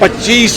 25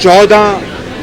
14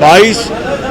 22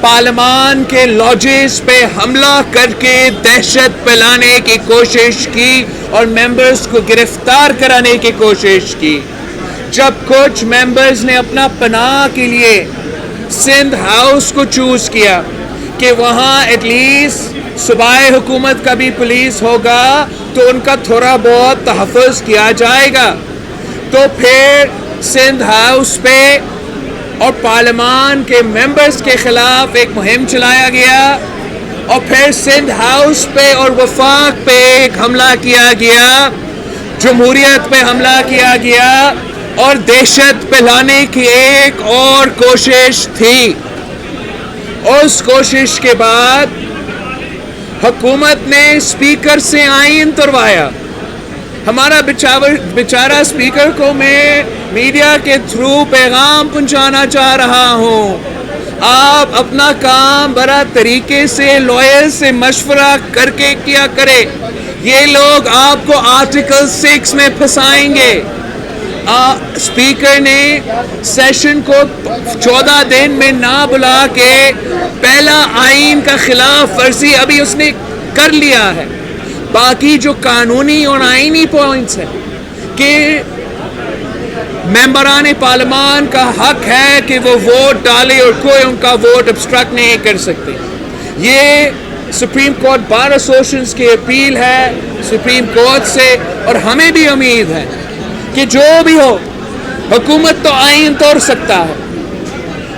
پارلیمان کے لاجز پہ حملہ کر کے دہشت پھیلانے کی کوشش کی اور ممبرز کو گرفتار کرانے کی کوشش کی. جب کچھ ممبرز نے اپنا پناہ کے لیے سندھ ہاؤس کو چوز کیا کہ وہاں ایٹ لیسٹ صوبائی حکومت کا بھی پولیس ہوگا تو ان کا تھوڑا بہت تحفظ کیا جائے گا، تو پھر سندھ ہاؤس پہ اور پارلیمان کے ممبرز کے خلاف ایک مہم چلایا گیا، اور پھر سندھ ہاؤس پہ اور وفاق پہ ایک حملہ کیا گیا، جمہوریت پہ حملہ کیا گیا، اور دہشت پھیلانے کی ایک اور کوشش تھی. اس کوشش کے بعد حکومت نے اسپیکر سے آئین توڑوایا. ہمارا بیچارہ اسپیکر کو میں میڈیا کے تھرو پیغام پہنچانا چاہ رہا ہوں، آپ اپنا کام بڑا طریقے سے لائر سے مشورہ کر کے کیا کرے. یہ لوگ آپ کو آرٹیکل 6 میں پھنسائیں گے. اسپیکر نے سیشن کو 14 دن میں نہ بلا کے پہلا آئین کا خلاف ورزی ابھی اس نے کر لیا ہے. باقی جو قانونی اور آئینی پوائنٹس ہیں کہ ممبران پارلیمان کا حق ہے کہ وہ ووٹ ڈالے اور کوئی ان کا ووٹ ابسٹرکٹ نہیں کر سکتے. یہ سپریم کورٹ بار ایسوسیشن کی اپیل ہے سپریم کورٹ سے، اور ہمیں بھی امید ہے کہ جو بھی ہو حکومت تو آئین توڑ سکتا ہے،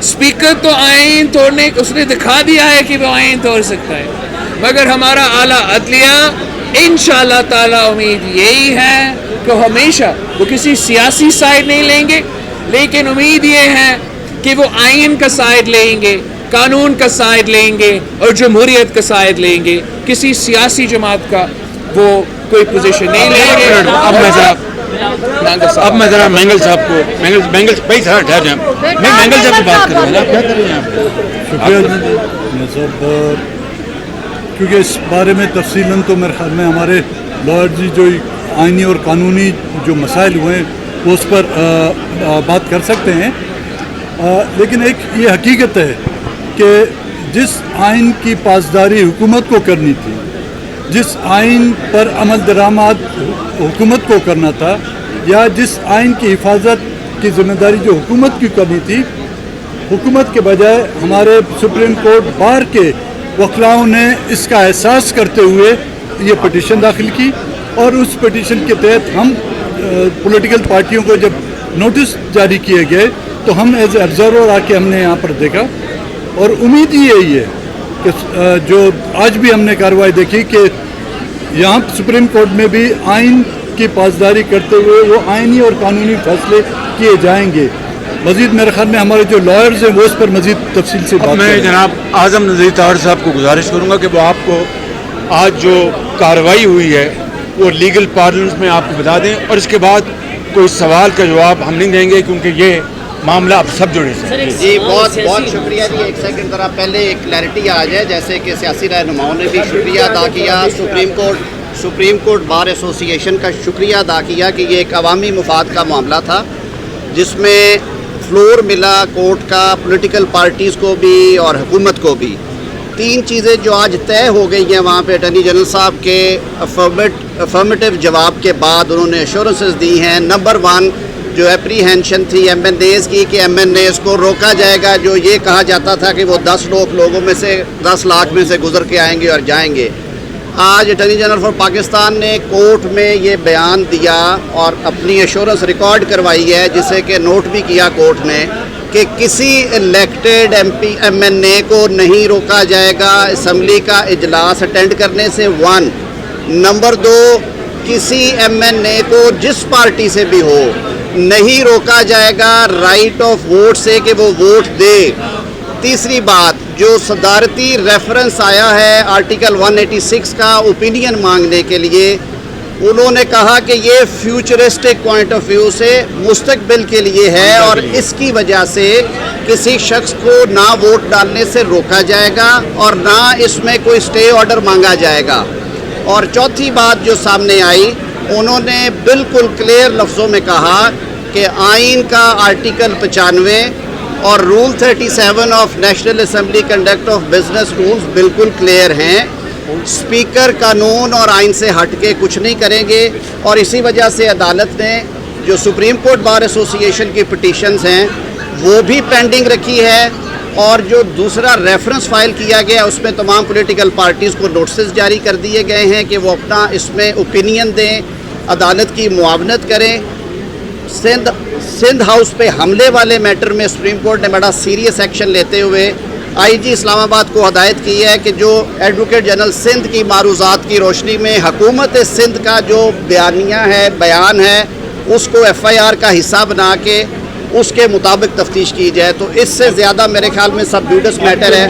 اسپیکر تو آئین توڑنے اس نے دکھا دیا ہے کہ وہ آئین توڑ سکتا ہے، مگر ہمارا اعلیٰ عدلیہ انشاءاللہ تعالی امید یہی ہے کہ ہمیشہ وہ کسی سیاسی سائڈ نہیں لیں گے، لیکن امید یہ ہے کہ وہ آئین کا سائڈ لیں گے، قانون کا سائڈ لیں گے اور جمہوریت کا سائڈ لیں گے. کسی سیاسی جماعت کا وہ کوئی پوزیشن نہیں لیں گے. اب میں ذرا مینگل صاحب کو مینگل بھائی ذرا ٹھہر جائیں، میں مینگل صاحب سے بات کر رہا ہوں. کیا کر رہے ہیں آپ؟ شکریہ صاحب، کیونکہ اس بارے میں تفصیلاً تو میرے خیال میں ہمارے لائر جی جو آئینی اور قانونی جو مسائل ہوئے ہیں وہ اس پر بات کر سکتے ہیں، لیکن ایک یہ حقیقت ہے کہ جس آئین کی پاسداری حکومت کو کرنی تھی، جس آئین پر عمل درآمد حکومت کو کرنا تھا، یا جس آئین کی حفاظت کی ذمہ داری جو حکومت کی کرنی تھی، حکومت کے بجائے ہمارے سپریم کورٹ بار کے وکلاؤں نے اس کا احساس کرتے ہوئے یہ پٹیشن داخل کی، اور اس پٹیشن کے تحت ہم پولیٹیکل پارٹیوں کو جب نوٹس جاری کیے گئے تو ہم ایز اے آبزرور آ کے ہم نے یہاں پر دیکھا، اور امید یہی ہے کہ جو آج بھی ہم نے کارروائی دیکھی کہ یہاں سپریم کورٹ میں بھی آئین کی پاسداری کرتے ہوئے وہ آئینی اور قانونی فیصلے کیے جائیں گے. مزید میرے خیال میں ہمارے جو لائرز ہیں وہ اس پر مزید تفصیل سے بات میں جناب اعظم نظیر طاہر صاحب کو گزارش کروں گا کہ وہ آپ کو آج جو کارروائی ہوئی ہے وہ لیگل پارلنس میں آپ کو بتا دیں، اور اس کے بعد کوئی سوال کا جواب ہم نہیں دیں گے کیونکہ یہ معاملہ اب سب جڑے سے. جی بہت بہت شکریہ جی. ایک سیکنڈ ذرا پہلے ایک کلیئرٹی آ جائے، جیسے کہ سیاسی رہنماؤں نے بھی شکریہ ادا کیا، سپریم کورٹ بار ایسوسی ایشن کا شکریہ ادا کیا کہ یہ ایک عوامی مفاد کا معاملہ تھا جس میں فلور ملا کورٹ کا پولیٹیکل پارٹیز کو بھی اور حکومت کو بھی. 3 چیزیں جو آج طے ہو گئی ہیں وہاں پہ اٹارنی جنرل صاحب کے افرمیٹیو جواب کے بعد انہوں نے ایشورنسز دی ہیں. نمبر 1 جو اپریہینشن تھی ایم این ایز کی کہ ایم این ایز کو روکا جائے گا، جو یہ کہا جاتا تھا کہ وہ 10 لوگوں میں سے 10 لاکھ میں سے گزر کے آئیں گے اور جائیں گے. آج اٹارنی جنرل فار پاکستان نے کورٹ میں یہ بیان دیا اور اپنی ایشورنس ریکارڈ کروائی ہے، جسے کہ نوٹ بھی کیا کورٹ نے، کہ کسی الیکٹڈ ایم این اے کو نہیں روکا جائے گا اسمبلی کا اجلاس اٹینڈ کرنے سے. 1 نمبر 2 کسی ایم این اے کو جس پارٹی سے بھی ہو نہیں روکا جائے گا رائٹ آف ووٹ سے کہ وہ ووٹ دے. تیسری بات جو صدارتی ریفرنس آیا ہے آرٹیکل 186 کا اوپینین مانگنے کے لیے، انہوں نے کہا کہ یہ فیوچرسٹک پوائنٹ آف ویو سے مستقبل کے لیے ہے اور اس کی وجہ سے کسی شخص کو نہ ووٹ ڈالنے سے روکا جائے گا اور نہ اس میں کوئی سٹے آرڈر مانگا جائے گا. اور چوتھی بات جو سامنے آئی، انہوں نے بالکل کلیئر لفظوں میں کہا کہ آئین کا آرٹیکل 95 اور rule 37 of national assembly conduct of business rules بالکل کلیئر ہیں. اسپیکر قانون اور آئین سے ہٹ کے کچھ نہیں کریں گے, اور اسی وجہ سے عدالت نے جو سپریم کورٹ بار ایسوسی ایشن کی پٹیشنز ہیں وہ بھی پینڈنگ رکھی ہے, اور جو دوسرا ریفرنس فائل کیا گیا اس میں تمام پولیٹیکل پارٹیز کو نوٹسز جاری کر دیے گئے ہیں کہ وہ اپنا اس میں اوپینین دیں, عدالت کی معاونت کریں. سندھ ہاؤس پہ حملے والے میٹر میں سپریم کورٹ نے بڑا سیریس ایکشن لیتے ہوئے آئی جی اسلام آباد کو ہدایت کی ہے کہ جو ایڈوکیٹ جنرل سندھ کی معروضات کی روشنی میں حکومت سندھ کا جو بیانیہ ہے, بیان ہے, اس کو ایف آئی آر کا حصہ بنا کے اس کے مطابق تفتیش کی جائے. تو اس سے زیادہ میرے خیال میں سب ڈیوٹس میٹر ہے.